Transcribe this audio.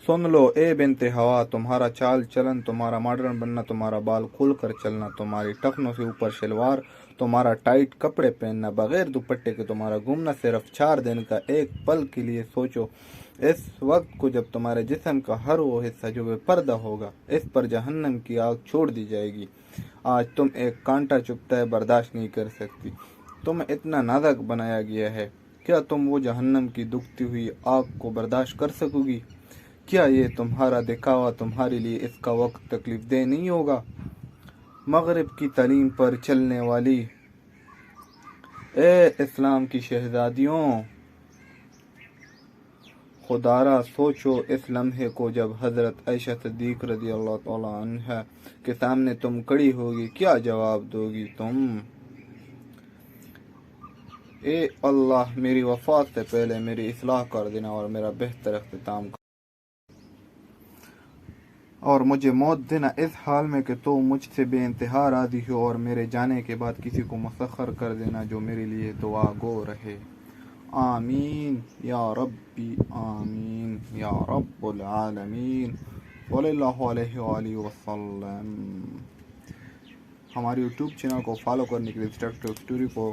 सुन लो ए बिनते हवा, तुम्हारा चाल चलन, तुम्हारा मॉडर्न बनना, तुम्हारा बाल खोल कर चलना, तुम्हारी टखनों से ऊपर शलवार, तुम्हारा टाइट कपड़े पहनना, बगैर दुपट्टे के तुम्हारा घूमना, सिर्फ 4 दिन का एक पल के लिए सोचो इस वक्त को जब तुम्हारे जिस्म का हर वो हिस्सा जो बेपर्दा होगा, इस पर जहन्नम की आग छोड़ दी जाएगी। आज तुम एक कांटा चुभता है बर्दाश्त नहीं कर सकती, तुम्हें इतना नाजुक बनाया गया है, क्या तुम वो जहन्नम की दुखती हुई आग को बर्दाश्त कर सकोगी? क्या ये तुम्हारा दिखावा तुम्हारे लिए इसका वक्त तकलीफ दे नहीं होगा? मगरिब की तालीम पर चलने वाली ए इस्लाम की शहजादियों, खुदारा सोचो इस लम्हे को जब हज़रत आयशा सिद्दीक़ रज़ी अल्लाह तआला अन्हा के सामने तुम खड़ी होगी, क्या जवाब दोगी तुम? ए अल्लाह, मेरी वफ़ात से पहले मेरी इस्लाह कर देना और मेरा बेहतर अख्तिताम और मुझे मौत देना इस हाल में कि तो मुझसे बेइंतहा राज़ी हो, और मेरे जाने के बाद किसी को मुसख्खर कर देना जो मेरे लिए दुआ गो रहे। आमीन या रब्बी, आमीन या रब्बुल आलमीन, सल्लल्लाहु अलैहि वसल्लम। हमारे यूट्यूब चैनल को फॉलो करने के लिए डिटेक्टिव स्टोरी को